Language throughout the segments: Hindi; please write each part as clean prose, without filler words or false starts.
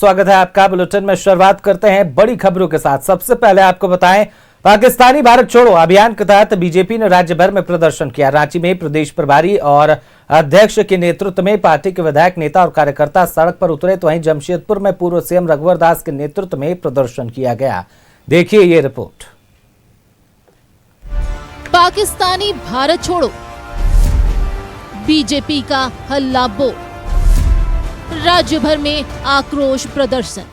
स्वागत है आपका। बुलेटिन में शुरुआत करते हैं बड़ी खबरों के साथ। सबसे पहले आपको बताएं, पाकिस्तानी भारत छोड़ो अभियान के तहत बीजेपी ने राज्य भर में प्रदर्शन किया। रांची में प्रदेश प्रभारी और अध्यक्ष के नेतृत्व में पार्टी के विधायक, नेता और कार्यकर्ता सड़क पर उतरे, तो वहीं जमशेदपुर में पूर्व सीएम रघुवर दास के नेतृत्व में प्रदर्शन किया गया। देखिए ये रिपोर्ट। पाकिस्तानी भारत छोड़ो, बीजेपी का हल्ला बोल, राज्य भर में आक्रोश प्रदर्शन।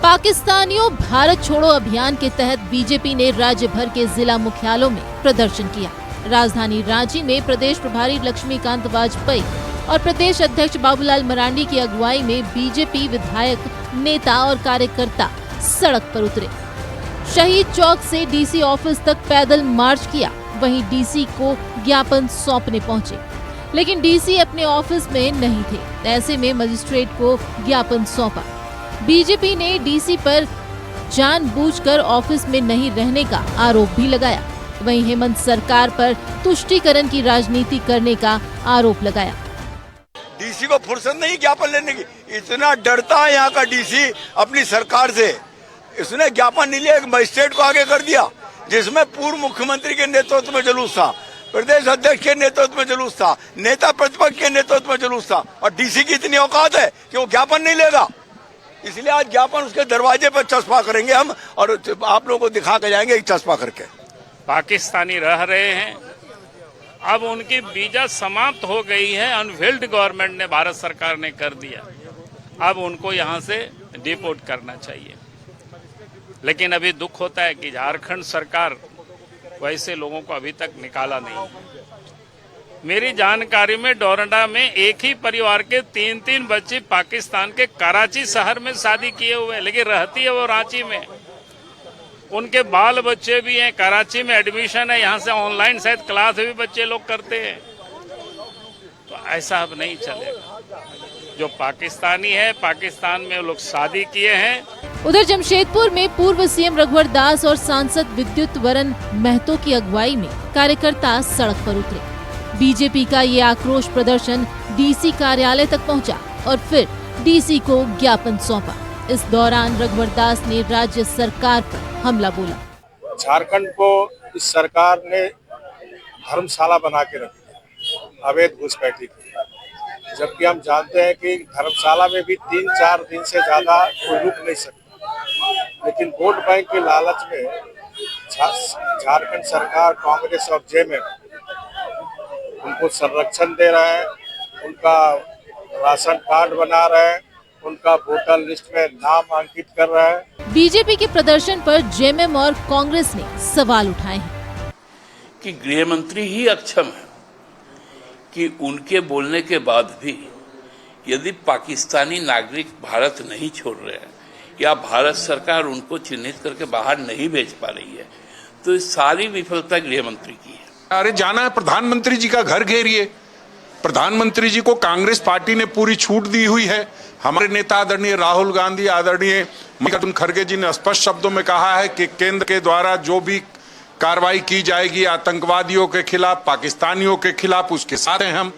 पाकिस्तानियों भारत छोड़ो अभियान के तहत बीजेपी ने राज्य भर के जिला मुख्यालयों में प्रदर्शन किया। राजधानी रांची में प्रदेश प्रभारी लक्ष्मीकांत वाजपेयी और प्रदेश अध्यक्ष बाबूलाल मरांडी की अगुवाई में बीजेपी विधायक, नेता और कार्यकर्ता सड़क पर उतरे। शहीद चौक से डीसी ऑफिस तक पैदल मार्च किया। वहीं डीसी को ज्ञापन सौंपने पहुंचे, लेकिन डीसी अपने ऑफिस में नहीं थे। ऐसे में मजिस्ट्रेट को ज्ञापन सौंपा। बीजेपी ने डीसी पर जानबूझकर ऑफिस में नहीं रहने का आरोप भी लगाया। वहीं हेमंत सरकार पर तुष्टीकरण की राजनीति करने का आरोप लगाया। डीसी को फुर्सत नहीं ज्ञापन लेने की, इतना डरता है यहाँ का डीसी अपनी सरकार से। इसने ज्ञापन नहीं लिया, मजिस्ट्रेट को आगे कर दिया, जिसमें पूर्व मुख्यमंत्री के नेतृत्व में जुलूस था, प्रदेश अध्यक्ष के नेतृत्व में जुलूस था, नेता प्रतिपक्ष के नेतृत्व में जुलूस था, और डीसी की इतनी औकात है कि वो ज्ञापन नहीं लेगा। इसलिए आज ज्ञापन उसके दरवाजे पर चस्पा करेंगे हम, और आप लोगों को दिखा के जाएंगे चस्पा करके। पाकिस्तानी रह रहे हैं, अब उनकी वीजा समाप्त हो गई है, अनफिल्ड गवर्नमेंट ने, भारत सरकार ने कर दिया। अब उनको यहाँ से डिपोर्ट करना चाहिए। लेकिन अभी दुख होता है कि झारखंड सरकार वैसे लोगों को अभी तक निकाला नहीं। मेरी जानकारी में डोरंडा में एक ही परिवार के 3-3 बच्चे पाकिस्तान के कराची शहर में शादी किए हुए, लेकिन रहती है वो रांची में। उनके बाल बच्चे भी हैं, कराची में एडमिशन है, यहाँ से ऑनलाइन शायद क्लास भी बच्चे लोग करते हैं। तो ऐसा अब नहीं चलेगा। जो पाकिस्तानी है, पाकिस्तान में लोग शादी किए हैं। उधर जमशेदपुर में पूर्व सीएम रघुवर दास और सांसद विद्युत वरण महतो की अगुवाई में कार्यकर्ता सड़क पर उतरे। बीजेपी का ये आक्रोश प्रदर्शन डीसी कार्यालय तक पहुंचा और फिर डीसी को ज्ञापन सौंपा। इस दौरान रघुवर दास ने राज्य सरकार पर हमला बोला। झारखंड को इस सरकार ने धर्मशाला बना के रख दिया, अवैध घुसपैठी की, जबकि हम जानते हैं कि धर्मशाला में भी 3-4 दिन से ज्यादा कोई रुक नहीं सकता। लेकिन वोट बैंक के लालच में झारखंड सरकार, कांग्रेस और जेएमएम उनको संरक्षण दे रहा है, उनका राशन कार्ड बना रहा है, उनका वोटर लिस्ट में नाम अंकित कर रहा है। बीजेपी के प्रदर्शन पर जेएमएम और कांग्रेस ने सवाल उठाए हैं कि गृह मंत्री ही अक्षम है कि उनके बोलने के बाद भी यदि पाकिस्तानी नागरिक भारत नहीं छोड़ रहे हैं या भारत सरकार उनको चिन्हित करके बाहर नहीं भेज पा रही है, तो सारी विफलता गृह मंत्री की है। अरे जाना है, प्रधानमंत्री जी का घर घेरिए। प्रधानमंत्री जी को कांग्रेस पार्टी ने पूरी छूट दी हुई है। हमारे नेता आदरणीय राहुल गांधी, आदरणीय मल्लिकार्जुन खड़गे जी ने स्पष्ट शब्दों में कहा है कि केंद्र के द्वारा जो भी कार्रवाई की जाएगी आतंकवादियों के खिलाफ, पाकिस्तानियों के खिलाफ, उसके साथ हैं हम।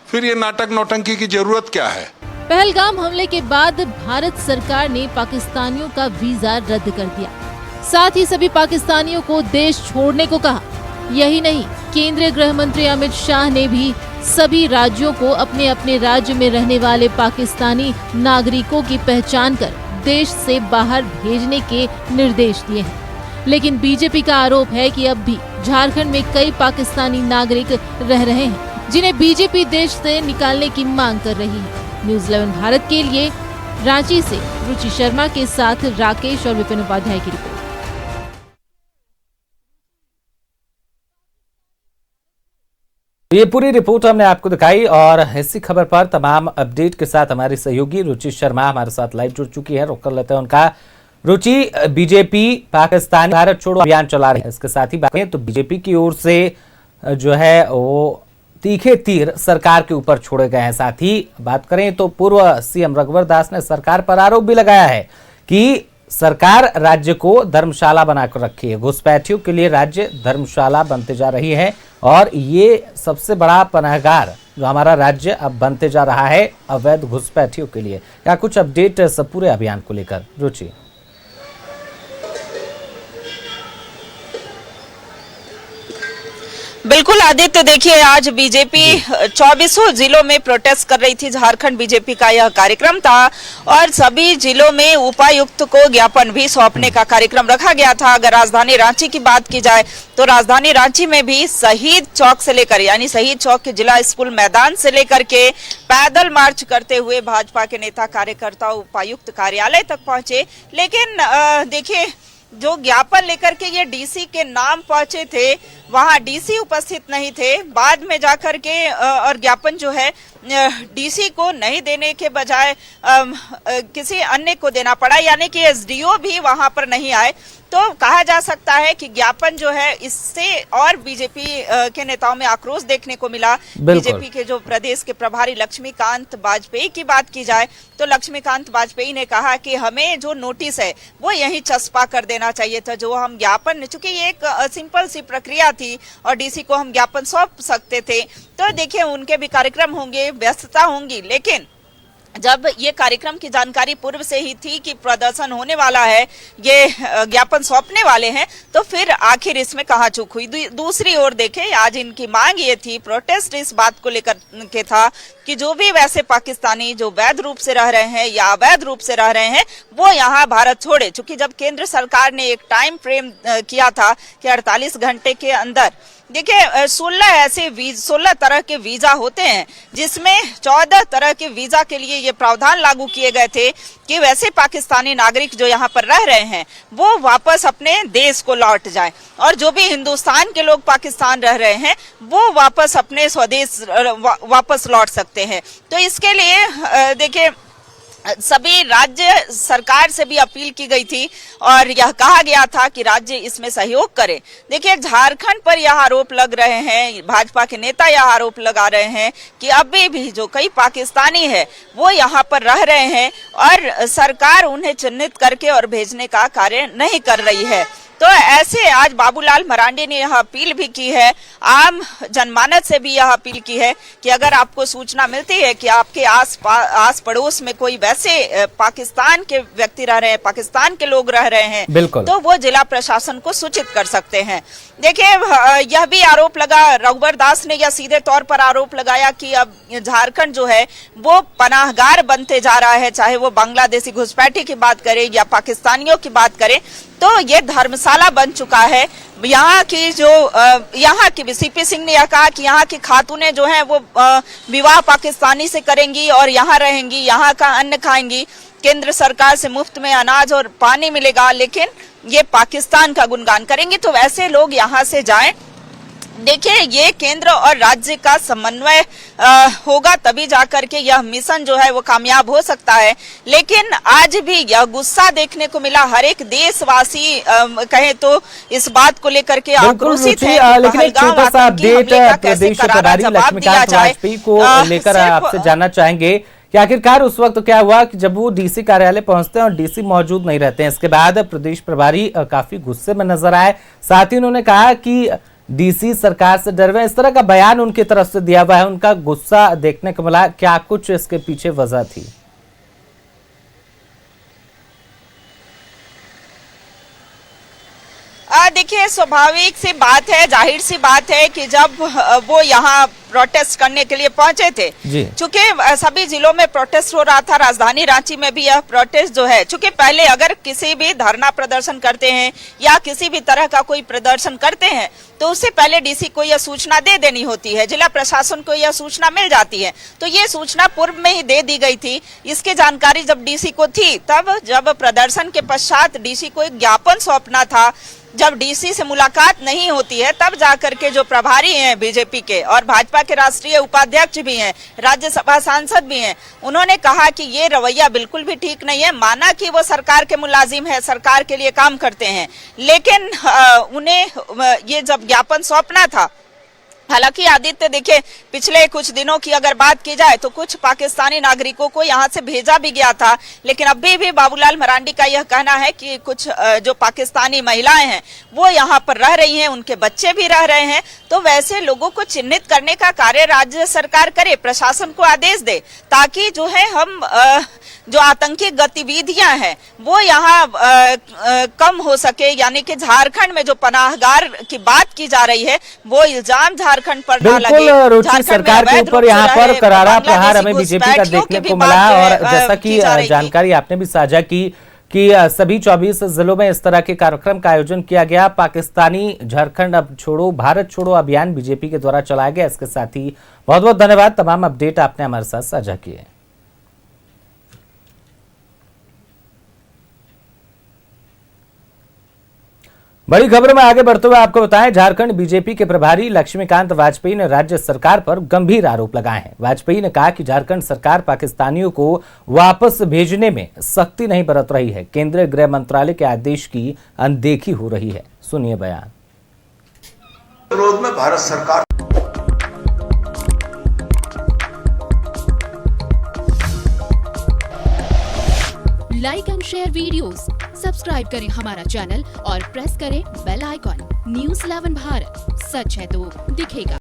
फिर ये नाटक नौटंकी की जरूरत क्या है? पहलगाम हमले के बाद भारत सरकार ने पाकिस्तानियों का वीजा रद्द कर दिया। साथ ही सभी पाकिस्तानियों को देश छोड़ने को कहा। यही नहीं, केंद्रीय गृह मंत्री अमित शाह ने भी सभी राज्यों को अपने अपने राज्य में रहने वाले पाकिस्तानी नागरिकों की पहचान कर देश से बाहर भेजने के निर्देश दिए हैं। लेकिन बीजेपी का आरोप है कि अब भी झारखंड में कई पाकिस्तानी नागरिक रह रहे हैं, जिन्हें बीजेपी देश से निकालने की मांग कर रही है। न्यूज़ 11 भारत के लिए रांची से रुचि शर्मा के साथ राकेश और विपिन उपाध्याय की रिपोर्ट। ये पूरी रिपोर्ट हमने आपको दिखाई और इसी खबर पर तमाम अपडेट के साथ हमारी सहयोगी रुचि शर्मा हमारे साथ लाइव जुड़ चुकी है। रोक कर लेते हैं उनका। रुचि, बीजेपी पाकिस्तान भारत छोड़ो अभियान चला रही है, इसके साथ ही बात करें तो बीजेपी की ओर से जो है वो तीखे तीर सरकार के ऊपर छोड़े गए हैं। साथ ही बात करें तो पूर्व सीएम रघुवर दास ने सरकार पर आरोप भी लगाया है कि सरकार राज्य को धर्मशाला बनाकर रखी है। घुसपैठियों के लिए राज्य धर्मशाला बनते जा रही है और ये सबसे बड़ा पनाहगार जो हमारा राज्य अब बनते जा रहा है अवैध घुसपैठियों के लिए। क्या कुछ अपडेट इस पूरे अभियान को लेकर, रुचि? बिल्कुल आदित्य, देखिए आज बीजेपी 24 जिलों में प्रोटेस्ट कर रही थी। झारखंड बीजेपी का यह कार्यक्रम था और सभी जिलों में उपायुक्त को ज्ञापन भी सौंपने का कार्यक्रम रखा गया था। अगर राजधानी रांची की बात की जाए तो राजधानी रांची में भी शहीद चौक से लेकर यानी शहीद चौक के जिला स्कूल मैदान से लेकर के पैदल मार्च करते हुए भाजपा के नेता कार्यकर्ता उपायुक्त कार्यालय तक पहुंचे। लेकिन देखिए, जो ज्ञापन लेकर के ये डीसी के नाम पहुंचे थे वहां डीसी उपस्थित नहीं थे। बाद में जाकर के और ज्ञापन जो है डीसी को नहीं देने के बजाय किसी अन्य को देना पड़ा, यानी कि एसडीओ भी वहां पर नहीं आए। तो कहा जा सकता है कि ज्ञापन जो है इससे और बीजेपी के नेताओं में आक्रोश देखने को मिला। बीजेपी के जो प्रदेश के प्रभारी लक्ष्मीकांत वाजपेयी की बात की जाए तो लक्ष्मीकांत वाजपेयी ने कहा कि हमें जो नोटिस है वो यही चस्पा कर देना चाहिए था। जो हम ज्ञापन, चूंकि ये एक सिंपल सी प्रक्रिया थी और डीसी को हम ज्ञापन सौंप सकते थे। तो देखिए, उनके भी कार्यक्रम होंगे, व्यस्तता होंगी, लेकिन जब ये कार्यक्रम की जानकारी पूर्व से ही थी कि प्रदर्शन होने वाला है, ये ज्ञापन सौंपने वाले हैं, तो फिर आखिर इसमें कहाँ चूक हुई। दूसरी ओर देखें, आज इनकी मांग ये थी, प्रोटेस्ट इस बात को लेकर के था कि जो भी वैसे पाकिस्तानी जो वैध रूप से रह रहे हैं या अवैध रूप से रह रहे हैं वो यहाँ भारत छोड़े। चूंकि जब केंद्र सरकार ने एक टाइम फ्रेम किया था कि 48 घंटे के अंदर, देखिए 16 तरह के वीजा होते हैं जिसमें 14 तरह के वीजा के लिए ये प्रावधान लागू किए गए थे कि वैसे पाकिस्तानी नागरिक जो यहाँ पर रह रहे हैं वो वापस अपने देश को लौट जाएं और जो भी हिंदुस्तान के लोग पाकिस्तान रह रहे हैं वो वापस अपने स्वदेश वापस लौट सकते हैं। तो इसके लिए देखिए, सभी राज्य सरकार से भी अपील की गई थी और यह कहा गया था कि राज्य इसमें सहयोग करे। देखिए, झारखंड पर यह आरोप लग रहे हैं, भाजपा के नेता यह आरोप लगा रहे हैं कि अभी भी जो कई पाकिस्तानी है वो यहाँ पर रह रहे हैं और सरकार उन्हें चिन्हित करके और भेजने का कार्य नहीं कर रही है। तो ऐसे आज बाबूलाल मरांडी ने यह अपील भी की है, आम जनमानस से भी यह अपील की है कि अगर आपको सूचना मिलती है कि आपके आस पड़ोस में कोई वैसे पाकिस्तान के व्यक्ति रह रहे हैं, पाकिस्तान के लोग रह रहे हैं, तो वो जिला प्रशासन को सूचित कर सकते हैं। देखिए, यह भी आरोप लगा, रघुवर दास ने यह सीधे तौर पर आरोप लगाया कि अब झारखंड जो है वो पनाहगार बनते जा रहा है, चाहे वो बांग्लादेशी घुसपैठी की बात करें या पाकिस्तानियों की बात करें, तो ये धर्मशाला बन चुका है। यहाँ की सीपी सिंह ने यह कहा कि यहाँ की खातूनें जो हैं वो विवाह पाकिस्तानी से करेंगी और यहाँ रहेंगी, यहाँ का अन्न खाएंगी, केंद्र सरकार से मुफ्त में अनाज और पानी मिलेगा, लेकिन ये पाकिस्तान का गुणगान करेंगी। तो वैसे लोग यहाँ से जाएं। देखिए, ये केंद्र और राज्य का समन्वय होगा तभी जाकर के यह मिशन जो है वो कामयाब हो सकता है। लेकिन आज भी यह गुस्सा देखने को मिला, हर एक देशवासी कहे तो इस बात को लेकर के आक्रोशित है। लेकिन एक छोटा सा अपडेट प्रदेश प्रभारी लक्ष्मीकांत वाजपेयी को लेकर आपसे जानना चाहेंगे कि आखिरकार उस वक्त क्या हुआ कि जब वो डीसी कार्यालय पहुंचते हैं और डीसी मौजूद नहीं रहते हैं। इसके बाद प्रदेश प्रभारी काफी गुस्से में नजर आए, साथ ही उन्होंने कहा कि डीसी सरकार से डर रहे हैं, इस तरह का बयान उनकी तरफ से दिया हुआ है। उनका गुस्सा देखने को मिला, क्या कुछ इसके पीछे वजह थी? देखिए, स्वाभाविक सी बात है, जाहिर सी बात है कि जब वो यहाँ प्रोटेस्ट करने के लिए पहुंचे थे, चूंकि सभी जिलों में प्रोटेस्ट हो रहा था, राजधानी रांची में भी यह प्रोटेस्ट जो है, चूंकि पहले अगर किसी भी धरना प्रदर्शन करते हैं या किसी भी तरह का कोई प्रदर्शन करते हैं तो उससे पहले डीसी को यह सूचना दे देनी होती है, जिला प्रशासन को यह सूचना मिल जाती है। तो ये सूचना पूर्व में ही दे दी गई थी। इसकी जानकारी जब डीसी को थी, तब जब प्रदर्शन के पश्चात डीसी को एक ज्ञापन सौंपना था, जब डीसी से मुलाकात नहीं होती है तब जाकर के जो प्रभारी हैं बीजेपी के और भाजपा के राष्ट्रीय उपाध्यक्ष भी हैं, राज्यसभा सांसद भी हैं, उन्होंने कहा कि ये रवैया बिल्कुल भी ठीक नहीं है। माना कि वो सरकार के मुलाजिम है, सरकार के लिए काम करते हैं, लेकिन उन्हें ये जब ज्ञापन सौंपना था हालांकि आदित्य देखिए, पिछले कुछ दिनों की अगर बात की जाए तो कुछ पाकिस्तानी नागरिकों को यहां से भेजा भी गया था, लेकिन अभी भी बाबूलाल मरांडी का यह कहना है कि कुछ जो पाकिस्तानी महिलाएं हैं वो यहां पर रह रही हैं, उनके बच्चे भी रह रहे हैं। तो वैसे लोगों को चिन्हित करने का कार्य राज्य सरकार करे, प्रशासन को आदेश दे, ताकि जो है हम जो आतंकी गतिविधियां हैं वो यहाँ कम हो सके। यानी कि झारखंड में जो पनाहगार की बात की जा रही है वो इल्जाम झारखंड पर ना लगे। बिल्कुल रुचि, सरकार के ऊपर यहाँ पर करारा प्रहार हमें बीजेपी का देखने को मिला। और जैसा कि जानकारी आपने भी साझा की कि सभी 24 जिलों में इस तरह के कार्यक्रम का आयोजन किया गया। पाकिस्तानी झारखंड अब छोड़ो भारत छोड़ो अभियान बीजेपी के द्वारा चलाया गया। इसके साथ ही बहुत बहुत धन्यवाद, तमाम अपडेट आपने हमारे साथ साझा किए। बड़ी खबर में आगे बढ़ते हुए आपको बताएं, झारखंड बीजेपी के प्रभारी लक्ष्मीकांत वाजपेयी ने राज्य सरकार पर गंभीर आरोप लगाए हैं। वाजपेयी ने कहा कि झारखंड सरकार पाकिस्तानियों को वापस भेजने में सख्ती नहीं बरत रही है, केंद्रीय गृह मंत्रालय के आदेश की अनदेखी हो रही है। सुनिए बयान। विरोध में भारत सरकार like and share videos, subscribe करें हमारा चैनल और प्रेस करें बेल आइकॉन। न्यूज़ 11 भारत, सच है तो दिखेगा।